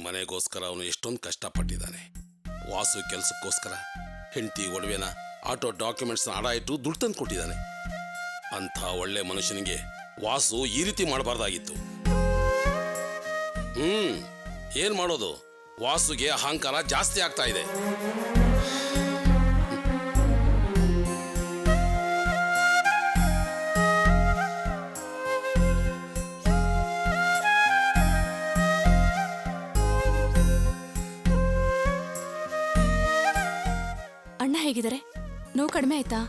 ಮನೆಗೋಸ್ಕರ ಅವನು ಎಷ್ಟೊಂದು ಕಷ್ಟಪಟ್ಟಿದ್ದಾನೆ. ವಾಸು ಕೆಲಸಕ್ಕೋಸ್ಕರ ಹೆಂಡತಿ ಒಡವೆನ ಆಟೋ ಡಾಕ್ಯುಮೆಂಟ್ಸ್ನ ಅಡ ಇಟ್ಟು ದುಡ್ಡು ತಂದು ಕೊಟ್ಟಿದ್ದಾನೆ. ಅಂಥ ಒಳ್ಳೆ ಮನುಷ್ಯನಿಗೆ ವಾಸು ಈ ರೀತಿ ಮಾಡಬಾರ್ದಾಗಿತ್ತು. ಏನ್ ಮಾಡೋದು, ವಾಸುಗೆ ಅಹಂಕಾರ ಜಾಸ್ತಿ ಆಗ್ತಾ ಇದೆ. ಅಣ್ಣ ಹೇಗಿದ್ದಾರೆ? ನೋವು ಕಡಿಮೆ ಆಯ್ತಾ?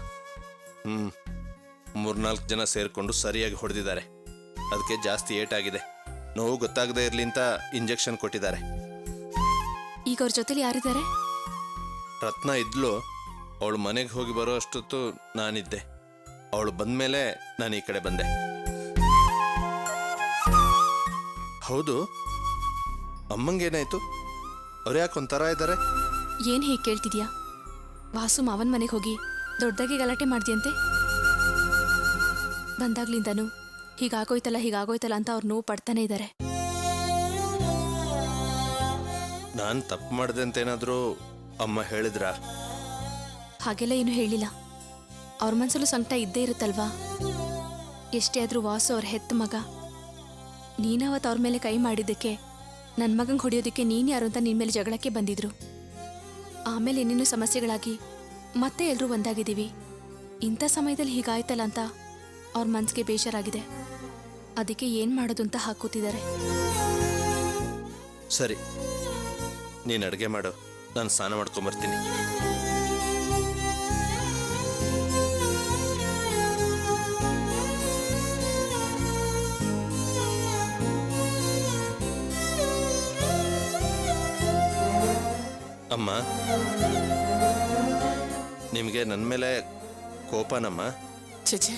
3-4 ಜನ ಸೇರ್ಕೊಂಡು ಸರಿಯಾಗಿ ಹೊಡೆದಿದ್ದಾರೆ. ಅದಕ್ಕೆ ಜಾಸ್ತಿ ಏಟಾಗಿದೆ. ನೋವು ಗೊತ್ತಾಗದೇ ಇರಲಿ ಅಂತ ಇಂಜೆಕ್ಷನ್ ಕೊಟ್ಟಿದ್ದಾರೆ. ಈಗ ಅವ್ರ ಜೊತೆಲಿ ಯಾರಿದ್ದಾರೆ? ರತ್ನ ಇದ್ಲು. ಅವಳು ಮನೆಗೆ ಹೋಗಿ ಬರೋ ಅಷ್ಟೊತ್ತು ನಾನಿದ್ದೆ. ಅವಳು ಬಂದ್ಮೇಲೆ ನಾನು ಈ ಕಡೆ ಬಂದೆ. ಹೌದು, ಅಮ್ಮಂಗೇನಾಯ್ತು? ಅವ್ರು ಯಾಕೆ ಒಂಥರ ಇದ್ದಾರೆ? ಏನ್ ಹೀಗೆ ಕೇಳ್ತಿದ್ಯಾ? ವಾಸು ಮಾವನ್ ಮನೆಗೆ ಹೋಗಿ ದೊಡ್ಡದಾಗಿ ಗಲಾಟೆ ಮಾಡ್ದಿಯಂತೆ. ಬಂದಾಗ್ಲಿಂದನೂ ಹೀಗಾಗೋಯ್ತಲ್ಲ ಅಂತ ಅವ್ರು ನೋವು ಪಡ್ತಾನೆ ಇದ್ದಾರೆ. ನಾನು ತಪ್ಪು ಮಾಡಿದೆ ಅಂತ ಏನಾದರೂ ಅಮ್ಮ ಹೇಳಿದ್ರ? ಹಾಗೆಲ್ಲ ಏನು ಹೇಳಿಲ್ಲ. ಅವ್ರ ಮನ್ಸಲ್ಲೂ ಸಂಕಟ ಇದ್ದೇ ಇರುತ್ತಲ್ವಾ. ಎಷ್ಟೇ ಆದ್ರೂ ವಾಸು ಅವ್ರ ಹೆತ್ತ ಮಗ. ನೀನವತ್ತು ಅವ್ರ ಮೇಲೆ ಕೈ ಮಾಡಿದ್ದಕ್ಕೆ ನನ್ನ ಮಗಂಗೆ ಹೊಡೆಯೋದಕ್ಕೆ ನೀನು ಯಾರು ಅಂತ ನಿನ್ನ ಮೇಲೆ ಜಗಳಕ್ಕೆ ಬಂದಿದ್ರು. ಆಮೇಲೆ ಏನೇನು ಸಮಸ್ಯೆಗಳಾಗಿ ಮತ್ತೆ ಎಲ್ಲರೂ ಒಂದಾಗಿದ್ದೀವಿ. ಇಂಥ ಸಮಯದಲ್ಲಿ ಹೀಗಾಯ್ತಲ್ಲ ಅಂತ ಅವ್ರ ಮನ್ಸಿಗೆ ಬೇಜಾರಾಗಿದೆ. ಅದಕ್ಕೆ ಏನು ಮಾಡೋದು ಅಂತ ಹಾಕೂತಿದ್ದಾರೆ. ಸರಿ, ನೀನು ಅಡುಗೆ ಮಾಡು, ನಾನು ಸ್ನಾನ ಮಾಡ್ಕೊಂಬರ್ತೀನಿ. ಅಮ್ಮ, ನಿಮಗೆ ನನ್ನ ಮೇಲೆ ಕೋಪನಮ್ಮ? ಚೇಚೆ,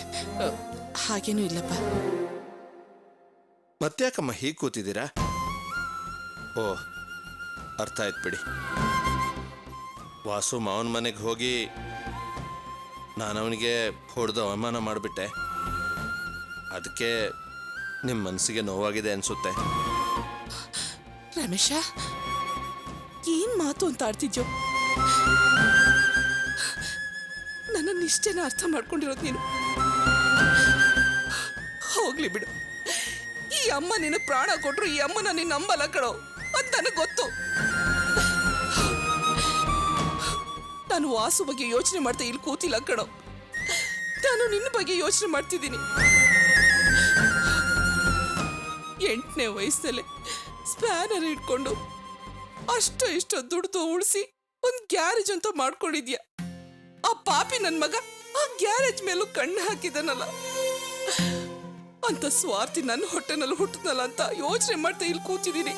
ಹಾಗೇನೂ ಇಲ್ಲಪ್ಪ. ಮತ್ತ್ಯಾಕಮ್ಮ ಹೀಗೆ ಕೂತಿದ್ದೀರಾ? ಓ, ಅರ್ಥ ಆಯ್ತು ಬಿಡಿ. ವಾಸು ಮಾವನ ಮನೆಗೆ ಹೋಗಿ ನಾನು ಅವನಿಗೆ ಹೊಡೆದು ಅವಮಾನ ಮಾಡಿಬಿಟ್ಟೆ. ಅದಕ್ಕೆ ನಿಮ್ಮ ಮನಸ್ಸಿಗೆ ನೋವಾಗಿದೆ ಅನಿಸುತ್ತೆ. ರಮೇಶ, ಏನ್ ಮಾತು ಅಂತ ಆಡ್ತಿದ್ಯೋ? ನನ್ನನ್ನು ಇಷ್ಟೇನ ಅರ್ಥ ಮಾಡ್ಕೊಂಡಿರೋದು ನೀನು? ಹೋಗ್ಲಿ ಬಿಡು. ಈ ಅಮ್ಮ ನಿನ್ನ ಪ್ರಾಣ ಕೊಟ್ರು ಈ ಅಮ್ಮನ ನೀನು ನಂಬಲ್ಲ ಕಣೋ, ಅದು ನನಗೆ ಗೊತ್ತು. ನಾನು ವಾಸು ಬಗ್ಗೆ ಯೋಚನೆ ಮಾಡ್ತಾ ಇಲ್ಲಿ ಕೂತಿಲ್ಲ ಕಣೋ. ನಾನು ನಿನ್ನ ಬಗ್ಗೆ ಯೋಚನೆ ಮಾಡ್ತಿದ್ದೀನಿ. 8ನೇ ವಯಸ್ಸಲ್ಲೇ ಸ್ಪ್ಯಾನರ್ ಇಟ್ಕೊಂಡು ಅಷ್ಟೋ ಇಷ್ಟೋ ದುಡ್ದು ಉಳಿಸಿ ಒಂದು ಗ್ಯಾರೇಜ್ ಅಂತ ಮಾಡ್ಕೊಂಡಿದ್ಯಾ. ಆ ಪಾಪಿ ನನ್ನ ಮಗ ಆ ಗ್ಯಾರೇಜ್ ಮೇಲೂ ಕಣ್ಣು ಹಾಕಿದನಲ್ಲ. ಅಂತ ಸ್ವಾರ್ಥಿ ನನ್ನ ಹೊಟ್ಟೆನಲ್ಲಿ ಹುಟ್ಟದಲ್ಲ ಅಂತ ಯೋಚನೆ ಮಾಡ್ತಾ ಇಲ್ಲಿ ಕೂತಿದ್ದೀನಿ.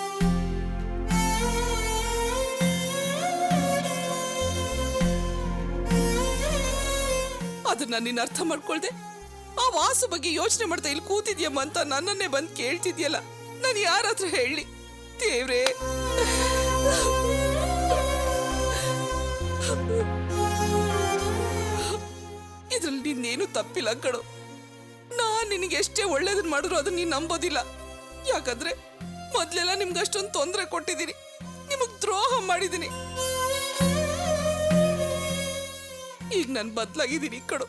ಅದನ್ನ ನೀನು ಅರ್ಥ ಮಾಡ್ಕೊಳ್ದೆ ಆ ವಾಸು ಬಗ್ಗೆ ಯೋಚನೆ ಮಾಡ್ತಾ ಇಲ್ಲಿ ಕೂತಿದ್ಯಮ್ಮ ಅಂತ ನನ್ನನ್ನೇ ಬಂದು ಕೇಳ್ತಿದ್ಯಲ್ಲ. ನಾನು ಯಾರ ಹತ್ರ ಹೇಳಿ? ದೇವ್ರೇ, ಇದ್ರಲ್ಲಿ ನಿನ್ನೇನು ತಪ್ಪಿಲ್ಲ ಕಣೋ. ನಾನ್ ನಿನಗೆ ಎಷ್ಟೇ ಒಳ್ಳೇದನ್ನ ಮಾಡಿದ್ರು ಅದನ್ನ ನೀನ್ ನಂಬೋದಿಲ್ಲ. ಯಾಕಂದ್ರೆ ಮೊದ್ಲೆಲ್ಲ ನಿಮ್ಗೆ ಅಷ್ಟೊಂದು ತೊಂದರೆ ಕೊಟ್ಟಿದ್ದೀನಿ, ನಿಮಗ್ ದ್ರೋಹ ಮಾಡಿದ್ದೀನಿ. ಈಗ ನಾನು ಬದಲಾಗಿದ್ದೀನಿ ಕಣೋ.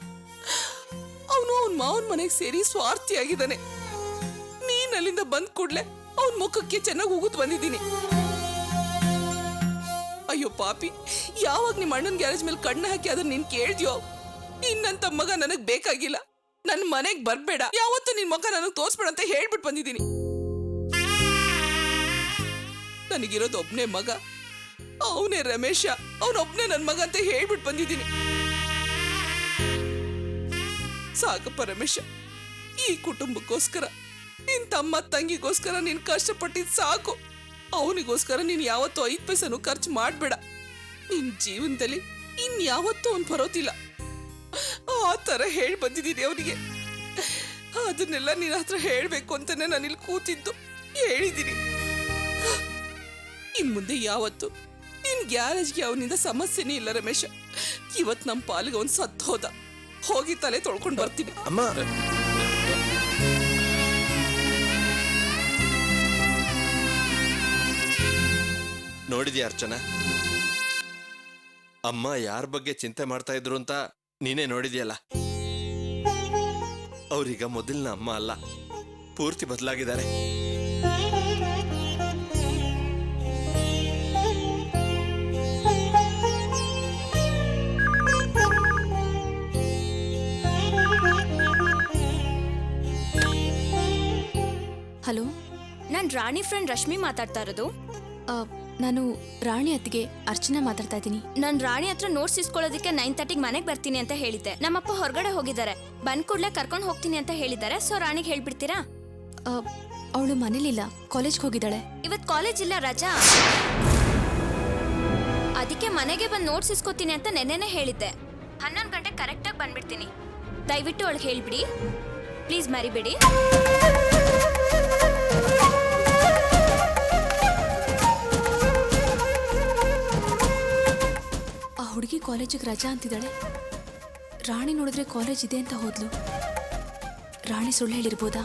ಅವನು ಅವನ್ ಮಾವನ್ ಮನೆಗೆ ಸೇರಿ ಸ್ವಾರ್ಥಿಯಾಗಿದ್ದಾನೆ. ನೀನ್ ಅಲ್ಲಿಂದ ಬಂದ್ ಕೂಡ್ಲೆ ಅವನ್ ಮುಖಕ್ಕೆ ಚೆನ್ನಾಗಿ ಉಗುದ್ ಬಂದಿದ್ದೀನಿ. ಅಯ್ಯೋ ಪಾಪಿ, ಯಾವಾಗ ನಿಮ್ಮ ಅಣ್ಣನ ಗ್ಯಾರೇಜ್ ಮೇಲೆ ಕಣ್ಣು ಹಾಕಿ ಅದನ್ನ ನೀನ್ ಕೇಳ್ದ್ಯೋ? ನಿನ್ನಂತ ಮಗ ನನಗ್ ಬೇಕಾಗಿಲ್ಲ, ನನ್ ಮನೆಗ್ ಬರ್ಬೇಡ, ಯಾವತ್ತೂ ನಿನ್ ಮಗ ನನಗ್ ತೋರ್ಸ್ಬೇಡ ಅಂತ ಹೇಳ್ಬಿಟ್ಟು ಬಂದಿದ್ದೀನಿ. ನನಗಿರೋದು ಒಬ್ನೇ ಮಗ, ಅವನೇ ರಮೇಶ, ಅವನೊಬ್ನೇ ನನ್ ಮಗ ಅಂತ ಹೇಳ್ಬಿಟ್ಟು ಬಂದಿದ್ದೀನಿ. ಸಾಕಪ್ಪ ರಮೇಶ, ಈ ಕುಟುಂಬಕ್ಕೋಸ್ಕರ, ನಿನ್ ತಮ್ಮ ತಂಗಿಗೋಸ್ಕರ ನೀನ್ ಕಷ್ಟಪಟ್ಟಿದ್ ಸಾಕು. ಅವನಿಗೋಸ್ಕರ ನೀನ್ ಯಾವತ್ತೂ 5 ಪೈಸೆನೂ ಖರ್ಚು ಮಾಡ್ಬೇಡ. ನಿನ್ ಜೀವನದಲ್ಲಿ ಇನ್ಯಾವತ್ತೂ ಅವ್ನು ಬರೋದಿಲ್ಲ. ಆ ತರ ಹೇಳಿ ಬಂದಿದ್ದೀನಿ ಅವನಿಗೆ. ಅದನ್ನೆಲ್ಲ ನಿನ್ನ ಹತ್ರ ಹೇಳ್ಬೇಕು ಅಂತಾನೆ ನಾನು ಇಲ್ಲಿ ಕೂತಿದ್ದು, ಹೇಳಿದ್ದೀನಿ. ಇನ್ ಮುಂದೆ ಯಾವತ್ತು ನಿನ್ ಗ್ಯಾರೇಜ್ಗೆ ಅವನಿಂದ ಸಮಸ್ಯೆನೇ ಇಲ್ಲ ರಮೇಶ. ಇವತ್ ನಮ್ ಪಾಲಿಗೆ ಅವ್ನು ಸತ್ತು ಹೋದ, ಹೋಗಿ ತಲೆ ತೊಳ್ಕೊಂಡು ಬರ್ತೀನಿ. ಅಮ್ಮ, ನೋಡಿದ್ಯಾ ಅರ್ಚನಾ? ಅಮ್ಮ ಯಾರ ಬಗ್ಗೆ ಚಿಂತೆ ಮಾಡ್ತಾ ಇದ್ರು ಅಂತ ನೀನೇ ನೋಡಿದ್ಯಲ್ಲ. ಅವ್ರೀಗ ಮೊದಲಿನ ಅಮ್ಮ ಅಲ್ಲ, ಪೂರ್ತಿ ಬದಲಾಗಿದ್ದಾರೆ. ಹಲೋ, ನಾನು ರಾಣಿ ಫ್ರೆಂಡ್ ರಶ್ಮಿ ಮಾತಾಡ್ತಾ ಇರೋದು. ನಾನು ರಾಣಿ ಅತ್ತಿಗೆ ಅರ್ಚನಾ ಮಾತಾಡ್ತಾ ಇದ್ದೀನಿ. ನಾನು ರಾಣಿ ಹತ್ರ ನೋಟ್ಸ್ ಇಸ್ಕೊಳ್ಳೋದಕ್ಕೆ 9:30 ಮನೆಗೆ ಬರ್ತೀನಿ ಅಂತ ಹೇಳಿದ್ದೆ. ನಮ್ಮಪ್ಪ ಹೊರಗಡೆ ಹೋಗಿದ್ದಾರೆ, ಬಂದ್ ಕೂಡಲೇ ಕರ್ಕೊಂಡು ಹೋಗ್ತೀನಿ ಅಂತ ಹೇಳಿದ್ದಾರೆ. ಸೊ ರಾಣಿಗೆ ಹೇಳ್ಬಿಡ್ತೀರಾ? ಅವಳು ಮನೇಲಿಲ್ಲ, ಕಾಲೇಜ್ಗೆ ಹೋಗಿದ್ದಾಳೆ. ಇವತ್ತು ಕಾಲೇಜ್ ಇಲ್ಲ, ರಜಾ. ಅದಕ್ಕೆ ಮನೆಗೆ ಬಂದು ನೋಟ್ಸ್ ಇಸ್ಕೋತೀನಿ ಅಂತ ನೆನ್ನೆನೇ ಹೇಳಿದ್ದೆ. 11 ಗಂಟೆ ಕರೆಕ್ಟಾಗಿ ಬಂದ್ಬಿಡ್ತೀನಿ. ದಯವಿಟ್ಟು ಅವಳಿಗೆ ಹೇಳ್ಬಿಡಿ ಪ್ಲೀಸ್, ಮರಿಬೇಡಿ. ಆ ಹುಡುಗಿ ಕಾಲೇಜಿಗೆ ರಜಾ ಅಂತಿದ್ದಾಳೆ. ರಾಣಿ ನೋಡಿದ್ರೆ ಕಾಲೇಜ್ ಇದೆ ಅಂತ ಹೋದ್ಲು. ರಾಣಿ ಸುಳ್ಳು ಹೇಳಿರ್ಬೋದಾ?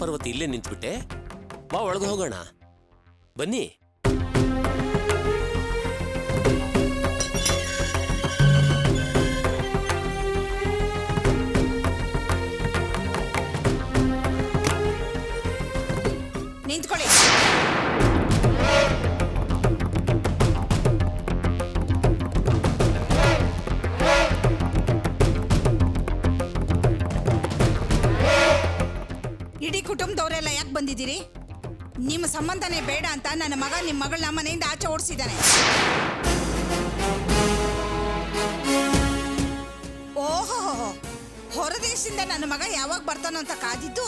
ಪರ್ವತಿ ಇಲ್ಲೇ ನಿಂತ್ಬಿಟ್ಟೆ, ಬಾ ಒಳಗೆ ಹೋಗೋಣ ಬನ್ನಿ. ನಿಂತ್ಕೊಳ್ಳಿ. ಇಡೀ ಕುಟುಂಬದವರೆಲ್ಲ ಯಾಕೆ ಬಂದಿದ್ದೀರಿ? ನಿಮ್ಮ ಸಂಬಂಧನೇ ಬೇಡ ಅಂತ ನನ್ನ ಮಗ ನಿಮ್ಮ ಮಗಳನ್ನ ಮನೆಯಿಂದ ಆಚೆ ಓಡಿಸಿದ್ದಾನೆ. ಓಹೋ, ಹೊರದೇಶದಿಂದ ನನ್ನ ಮಗ ಯಾವಾಗ ಬರ್ತಾನೋ ಅಂತ ಕಾದಿದ್ದು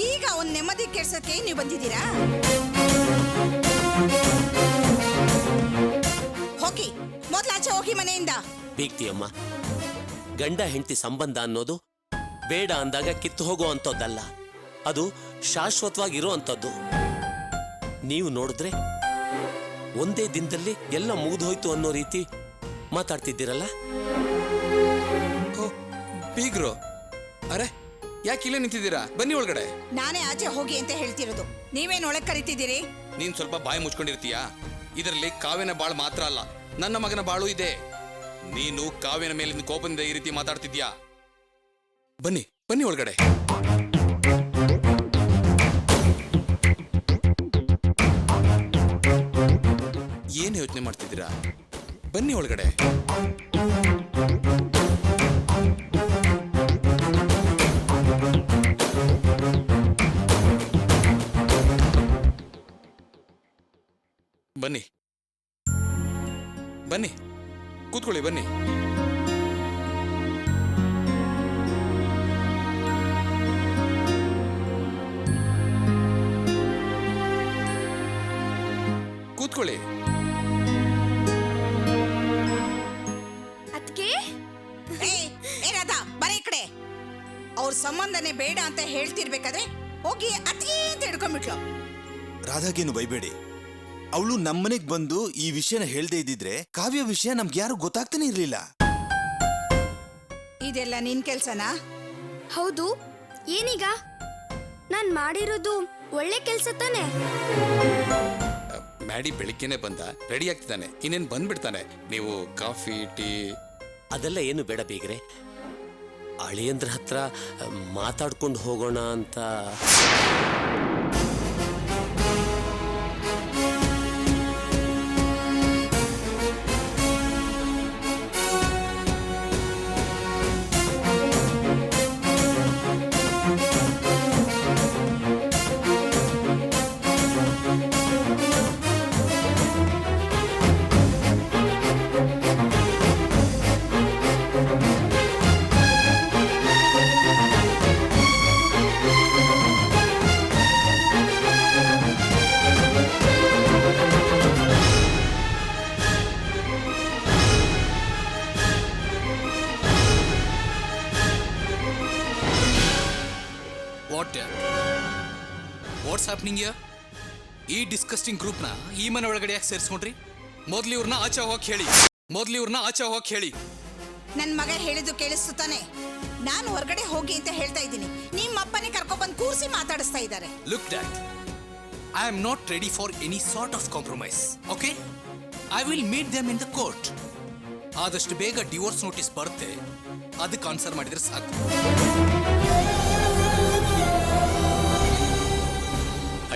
ಈಗ ಅವನ್ ನೆಮ್ಮದಿ ಕೆಡ್ಸಕ್ಕೆ ನೀವು ಬಂದಿದ್ದೀರಾ? ಹೋಗಿ ಮೊದ್ಲು ಆಚೆ ಹೋಗಿ ಮನೆಯಿಂದ. ಬೀಗ್ತಿಯಮ್ಮ, ಗಂಡ ಹೆಂಡತಿ ಸಂಬಂಧ ಅನ್ನೋದು ಬೇಡ ಅಂದಾಗ ಕಿತ್ತು ಹೋಗೋ ಅಂಥದ್ದಲ್ಲ, ಅದು ಶಾಶ್ವತವಾಗಿರೋ ಅಂಥದ್ದು. ನೀವು ನೋಡಿದ್ರೆ ಒಂದೇ ದಿನದಲ್ಲಿ ಎಲ್ಲ ಮುಗಿದು ಹೋಯ್ತು ಅನ್ನೋ ರೀತಿ ಮಾತಾಡ್ತಿದ್ದೀರಲ್ಲ. ಬೀಗ್ರು, ಅರೆ ಯಾಕೆ ಇಲ್ಲೇ ನಿಂತಿದ್ದೀರಾ? ಬನ್ನಿ ಒಳಗಡೆ. ನಾನೇ ಆಚೆ ಹೋಗಿ ಅಂತ ಹೇಳ್ತಿರೋದು, ನೀವೇನ್ ಒಳಗೆ ಕರಿತಿದ್ದೀರಿ? ನೀನ್ ಸ್ವಲ್ಪ ಬಾಯಿ ಮುಚ್ಕೊಂಡಿರ್ತೀಯಾ? ಇದರಲ್ಲಿ ಕಾವ್ಯನ ಬಾಳು ಮಾತ್ರ ಅಲ್ಲ, ನನ್ನ ಮಗನ ಬಾಳು ಇದೆ. ನೀನು ಕಾವ್ಯನ ಮೇಲಿನ ಕೋಪದಿಂದ ಈ ರೀತಿ ಮಾತಾಡ್ತಿದ್ಯಾ? ಬನ್ನಿ ಬನ್ನಿ ಒಳಗಡೆ. ಏನ್ ಯೋಚನೆ ಮಾಡ್ತಿದ್ದೀರಾ? ಬನ್ನಿ ಒಳಗಡೆ. ಬನ್ನಿ ಬನ್ನಿ, ಕೂತ್ಕೊಳ್ಳಿ. ಬನ್ನಿ. ಕೂತ್ಕೊಳ್ಳಿ. ಅದಕ್ಕೆ ಏನಾದ? ಬರ ಈ ಕಡೆ. ಅವ್ರ ಸಂಬಂಧನೇ ಬೇಡ ಅಂತ ಹೇಳ್ತಿರ್ಬೇಕಾದ್ರೆ ಹೋಗಿ ಅತಿ ಅಂತ ಹಿಡ್ಕೊಂಡ್ಬಿಟ್ಲು. ರಾಧಾಗೇನು ಬೈಬೇಡಿ. ಅವಳು ನಮ್ಮನೆಗ್ ಬಂದು ಈ ವಿಷಯನ ಹೇಳ್ದೇ ಇದ್ದಿದ್ರೆ ಕಾವ್ಯ ವಿಷಯ ನಮ್ಗೆ ಯಾರು ಗೊತ್ತಾಗ್ತಾನೆ ಇರ್ಲಿಲ್ಲ. ಇದೆಲ್ಲ ನಿನ್ ಕೆಲ್ಸನಾ? ಹೌದು. ಏನೀಗ? ನಾನ್ ಮಾಡಿರೋದು ಒಳ್ಳೆ ಕೆಲ್ಸ ತಾನೆ? ಮ್ಯಾಡಿ ಬೆಳಿಗ್ಗೆನೆ ಬಂದ, ರೆಡಿ ಆಗ್ತಿದ್ದಾನೆ, ಇನ್ನೇನು ಬಂದ್ಬಿಡ್ತಾನೆ. ನೀವು ಕಾಫಿ ಟೀ ಅದೆಲ್ಲ ಏನು ಬೇಡ ಬೀಗ್ರೆ, ಅಳಿಯಂದ್ರ ಹತ್ರ ಮಾತಾಡ್ಕೊಂಡು ಹೋಗೋಣ ಅಂತ. What's happening year? ಈ ಡಿಸ್ಕಸ್ಟಿಂಗ್ ಗ್ರೂಪ್ನ ಈ ಮನೆ ಒಳಗಡೆ ಯಾಕೆ ಸೇರಿಸ್ಕೊಂಡ್ರಿ? ಮೊದ್ಲು ಇವ್ರನ್ನ ಆಚೆ ಹೋಗಕ್ಕೆ ಹೇಳಿ. ನನ್ ಮಗ ಹೇಳಿದ್ದು ಕೇಳಿಸ್ತು ತಾನೆ? ನಾನು ಹೊರಗಡೆ ಹೋಗಿ ಅಂತ ಹೇಳ್ತಾ ಇದ್ದೀನಿ, ನಿಮ್ಮ ಅಪ್ಪನೇ ಕರ್ಕೊಬಂದು ಕೂರಿಸಿ ಮಾತಾಡಿಸ್ತಾ ಇದ್ದಾರೆ. Look dad, I am not ready for any sort of compromise. Okay, I will meet them in the court. ಆದಷ್ಟು ಬೇಗ ಡಿವೋರ್ಸ್ ನೋಟಿಸ್ ಬರುತ್ತೆ, ಅದಕ್ಕೆ ಆನ್ಸರ್ ಮಾಡಿದ್ರೆ ಸಾಕು.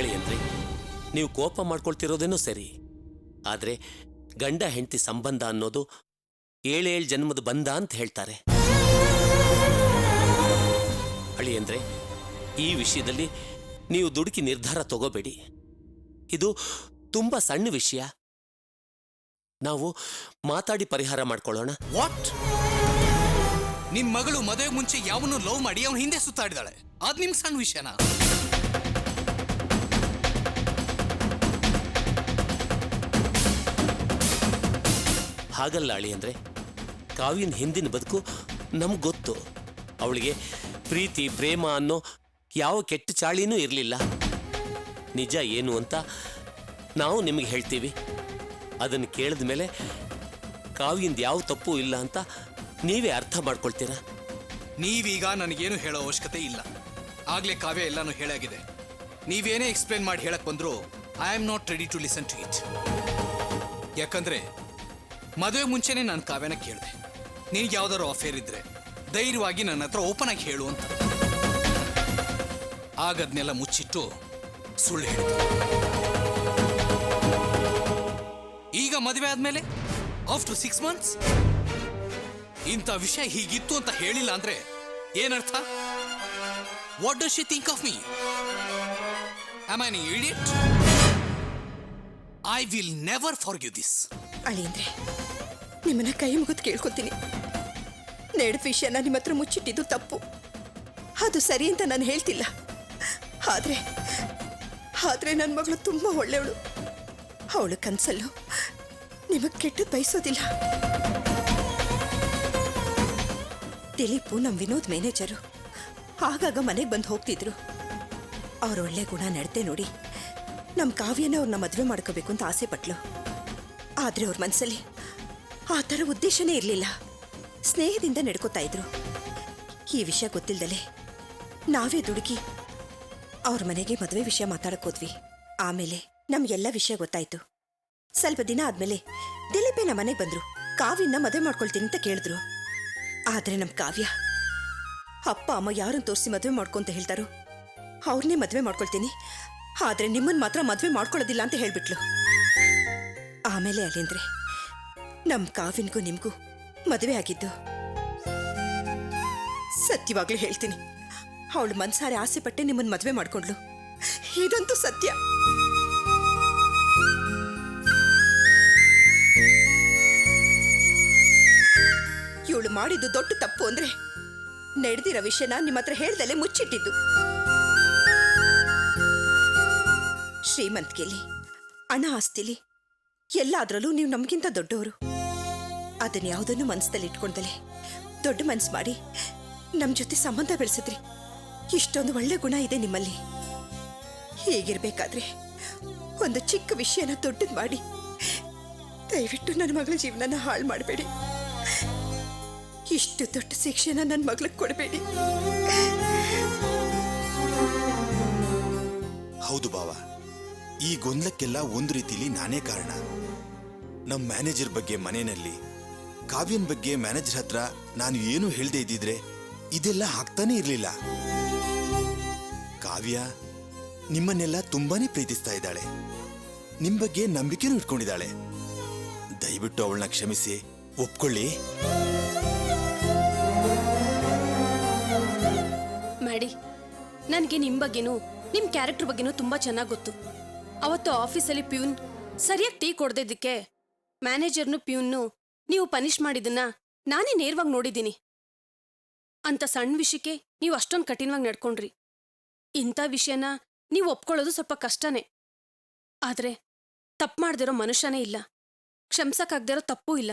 ಅಳಿಯಂದ್ರಿ, ನೀವು ಕೋಪ ಮಾಡ್ಕೊಳ್ತಿರೋದೇನೋ ಸರಿ, ಆದ್ರೆ ಗಂಡ ಹೆಂಡತಿ ಸಂಬಂಧ ಅನ್ನೋದು 7 ಜನ್ಮದ ಬಂಧ ಅಂತ ಹೇಳ್ತಾರೆ. ಅಳಿಯಂದ್ರೆ, ಈ ವಿಷಯದಲ್ಲಿ ನೀವು ದುಡುಕಿ ನಿರ್ಧಾರ ತಗೋಬೇಡಿ. ಇದು ತುಂಬಾ ಸಣ್ಣ ವಿಷಯ. ನಾವು ಮಾತಾಡಿ ಪರಿಹಾರ ಮಾಡ್ಕೊಳ್ಳೋಣ. ವಾಟ್? ನಿಮ್ ಮಗಳು ಮದುವೆ ಮುಂಚೆ ಯಾವನು ಲವ್ ಮಾಡಿ ಅವನ ಹಿಂದೆ ಸುತ್ತಾಡಿದಾಳೆ, ಅದ್ ನಿಮ್ ಸಣ್ಣ ವಿಷಯನಾ? ಹಾಗಲ್ಲ ಅಳಿಯಂದ್ರೆ, ಕಾವ್ಯನ ಹಿಂದಿನ ಬದುಕು ನಮ್ಗೆ ಗೊತ್ತು. ಅವಳಿಗೆ ಪ್ರೀತಿ ಪ್ರೇಮ ಅನ್ನೋ ಯಾವ ಕೆಟ್ಟ ಚಾಳಿನೂ ಇರಲಿಲ್ಲ. ನಿಜ ಏನು ಅಂತ ನಾವು ನಿಮಗೆ ಹೇಳ್ತೀವಿ. ಅದನ್ನು ಕೇಳಿದ ಮೇಲೆ ಕಾವ್ಯಂದು ಯಾವ ತಪ್ಪು ಇಲ್ಲ ಅಂತ ನೀವೇ ಅರ್ಥ ಮಾಡ್ಕೊಳ್ತೀರಾ. ನೀವೀಗ ನನಗೇನು ಹೇಳೋ ಅವಶ್ಯಕತೆ ಇಲ್ಲ. ಆಗ್ಲೇ ಕಾವ್ಯ ಎಲ್ಲಾನು ಹೇಳಾಗಿದೆ. ನೀವೇನೇ ಎಕ್ಸ್ಪ್ಲೇನ್ ಮಾಡಿ ಹೇಳಕ್ ಬಂದ್ರು I am not ready to listen to it. ಯಾಕಂದ್ರೆ ಮದುವೆ ಮುಂಚೆನೆ ನಾನು ಕಾವ್ಯನ ಕೇಳಿದೆ, ನಿನ್ಗೆ ಯಾವ್ದಾದ್ರು ಅಫೇರ್ ಇದ್ರೆ ಧೈರ್ಯವಾಗಿ ನನ್ನ ಹತ್ರ ಓಪನ್ ಆಗಿ ಹೇಳು ಅಂತ. ಆಗದ್ನೆಲ್ಲ ಮುಚ್ಚಿಟ್ಟು ಸುಳ್ಳು ಹೇಳಿದೆ. ಈಗ ಮದುವೆ ಆದ್ಮೇಲೆ ಆಫ್ಟರ್ 6 months ಇಂಥ ವಿಷಯ ಹೀಗಿತ್ತು ಅಂತ ಹೇಳಿಲ್ಲ ಅಂದ್ರೆ ಏನರ್ಥ? What does she think of me? Am I an idiot? I will never forgive this. ಅಳಿಯಂದ್ರೆ, ನಿಮ್ಮನ್ನ ಕೈ ಮುಗಿದು ಕೇಳ್ಕೊತೀನಿ. ನಡೆದ ವಿಷಯನ ನಿಮ್ಮ ಹತ್ರ ಮುಚ್ಚಿಟ್ಟಿದ್ದು ತಪ್ಪು. ಅದು ಸರಿ ಅಂತ ನಾನು ಹೇಳ್ತಿಲ್ಲ. ಆದ್ರೆ ನನ್ನ ಮಗಳು ತುಂಬಾ ಒಳ್ಳೆಯವಳು. ಅವಳು ಕನ್ಸಲ್ಲೂ ನಿಮಗೆ ಕೆಟ್ಟದ್ದು ಬಯಸೋದಿಲ್ಲ. ದಿಲೀಪು ನಮ್ಮ ವಿನೋದ್ ಮ್ಯಾನೇಜರು. ಆಗಾಗ ಮನೆಗೆ ಬಂದು ಹೋಗ್ತಿದ್ರು. ಅವ್ರ ಒಳ್ಳೆ ಗುಣ ನಡತೆ ನೋಡಿ ನಮ್ಮ ಕಾವ್ಯನ ಅವ್ರನ್ನ ಮದುವೆ ಮಾಡ್ಕೋಬೇಕು ಅಂತ ಆಸೆ ಪಟ್ಲು. ಆದ್ರೆ ಅವ್ರ ಮನಸ್ಸಲ್ಲಿ ಆ ಥರ ಉದ್ದೇಶನೇ ಇರಲಿಲ್ಲ. ಸ್ನೇಹದಿಂದ ನಡ್ಕೋತಾ ಇದ್ರು. ಈ ವಿಷಯ ಗೊತ್ತಿಲ್ದಲೆ ನಾವೇ ದುಡುಕಿ ಅವ್ರ ಮನೆಗೆ ಮದುವೆ ವಿಷಯ ಮಾತಾಡಕ್ ಹೋದ್ವಿ. ಆಮೇಲೆ ನಮ್ಗೆಲ್ಲ ವಿಷಯ ಗೊತ್ತಾಯ್ತು. ಸ್ವಲ್ಪ ದಿನ ಆದ್ಮೇಲೆ ದಿಲೀಪೇ ನಮ್ಮ ಮನೆಗೆ ಬಂದ್ರು. ಕಾವ್ಯನ ಮದುವೆ ಮಾಡ್ಕೊಳ್ತೀನಿ ಅಂತ ಕೇಳಿದ್ರು. ಆದ್ರೆ ನಮ್ ಕಾವ್ಯ ಅಪ್ಪ ಅಮ್ಮ ಯಾರನ್ನ ತೋರಿಸಿ ಮದುವೆ ಮಾಡ್ಕೊಂತ ಹೇಳ್ತಾರೋ ಅವ್ರನ್ನೇ ಮದುವೆ ಮಾಡ್ಕೊಳ್ತೀನಿ, ಆದ್ರೆ ನಿಮ್ಮನ್ ಮಾತ್ರ ಮದುವೆ ಮಾಡ್ಕೊಳ್ಳೋದಿಲ್ಲ ಅಂತ ಹೇಳ್ಬಿಟ್ಲು. ಆಮೇಲೆ ಅಲ್ಲಿಂದ್ರೆ ನಮ್ ಕಾವ್ಯನ್ಗೂ ನಿಮ್ಗೂ ಮದುವೆ ಆಗಿದ್ದು. ಸತ್ಯವಾಗ್ಲೂ ಹೇಳ್ತೀನಿ, ಅವಳು ಮನ್ಸಾರೆ ಆಸೆ ಪಟ್ಟೆ ನಿಮ್ಮನ್ನ ಮದುವೆ ಮಾಡ್ಕೊಂಡ್ಲು. ಇದಂತೂ ಸತ್ಯ. ಇವಳು ಮಾಡಿದ್ದು ದೊಡ್ಡ ತಪ್ಪು ಅಂದ್ರೆ ನಡೆದಿರೋ ವಿಷಯನ ನಿಮ್ಮ ಹತ್ರ ಹೇಳ್ದಲ್ಲೇ ಮುಚ್ಚಿಟ್ಟಿದ್ದು. ಶ್ರೀಮಂತಿಕೆಲಿ, ಹಣ ಆಸ್ತಿಲಿ ಎಲ್ಲಾದ್ರಲ್ಲೂ ನೀವು ನಮ್ಗಿಂತ ದೊಡ್ಡವರು. ಅದನ್ನ ಯಾವುದನ್ನು ಮನಸ್ಸಲ್ಲಿ ಇಟ್ಕೊಂಡಲೆ ದೊಡ್ಡ ಮನ್ಸು ಮಾಡಿ ನಮ್ಮ ಜೊತೆ ಸಂಬಂಧ ಬೆಳೆಸಿದ್ರಿ. ಇಷ್ಟೊಂದು ಒಳ್ಳೆ ಗುಣ ಇದೆ ನಿಮ್ಮಲ್ಲಿ. ಹೀಗಿರ್ಬೇಕಾದ್ರೆ ಒಂದು ಚಿಕ್ಕ ವಿಷಯನ ದೊಡ್ಡದು ಮಾಡಿ ದಯವಿಟ್ಟು ನನ್ನ ಮಗಳ ಜೀವನನ ಹಾಳು ಮಾಡಬೇಡಿ. ಇಷ್ಟು ದೊಡ್ಡ ಶಿಕ್ಷೆನ ನನ್ನ ಮಗಳಿಗೆ ಕೊಡಬೇಡಿ. ಹೌದು ಬಾವ, ಈ ಗೊಂದಲಕ್ಕೆಲ್ಲ ಒಂದು ರೀತಿಲಿ ನಾನೇ ಕಾರಣ. ನಮ್ಮ ಮ್ಯಾನೇಜರ್ ಬಗ್ಗೆ ಮನೆಯಲ್ಲಿ, ಕಾವ್ಯನ್ ಬಗ್ಗೆ ಮ್ಯಾನೇಜರ್ ಹತ್ರ ನಾನು ಏನು ಹೇಳ್ದೆ ಇದ್ದಿದ್ರೆ ಇದೆಲ್ಲ ಆಗ್ತಾನೆ ಇರಲಿಲ್ಲ. ಕಾವ್ಯ ನಿಮ್ಮನ್ನೆಲ್ಲ ತುಂಬಾನೇ ಪ್ರೀತಿಸ್ತಾ ಇದ್ದಾಳೆ, ನಿಮ್ ಬಗ್ಗೆ ನಂಬಿಕೆನೂ ಇಟ್ಕೊಂಡಿದ್ದಾಳೆ. ದಯವಿಟ್ಟು ಅವಳನ್ನ ಕ್ಷಮಿಸಿ ಒಪ್ಕೊಳ್ಳಿ. ಮಾಡಿ, ನನಗೆ ನಿಮ್ಮ ಬಗ್ಗೆನೂ ನಿಮ್ಮ ಕ್ಯಾರೆಕ್ಟರ್ ಬಗ್ಗೆನೂ ತುಂಬಾ ಚೆನ್ನಾಗಿ ಗೊತ್ತು. ಅವತ್ತು ಆಫೀಸಲ್ಲಿ ಪ್ಯೂನ್ ಸರಿಯಾಗಿ ಟೀ ಕೊಡದಿದ್ದಕ್ಕೆ ಮ್ಯಾನೇಜರ್ನು ಪ್ಯೂನ್ನು ನೀವು ಪನಿಷ್ ಮಾಡಿದ್ದನ್ನ ನಾನೇ ನೇರವಾಗಿ ನೋಡಿದ್ದೀನಿ. ಅಂತ ಸಣ್ಣ ವಿಷಯಕ್ಕೆ ನೀವು ಅಷ್ಟೊಂದು ಕಠಿಣವಾಗಿ ನಡ್ಕೊಂಡ್ರಿ. ಇಂಥ ವಿಷಯನ ನೀವು ಒಪ್ಕೊಳ್ಳೋದು ಸ್ವಲ್ಪ ಕಷ್ಟನೇ. ಆದ್ರೆ ತಪ್ಪು ಮಾಡ್ದಿರೋ ಮನುಷ್ಯನೇ ಇಲ್ಲ, ಕ್ಷಮಿಸಕ್ಕಾಗ್ದಿರೋ ತಪ್ಪೂ ಇಲ್ಲ.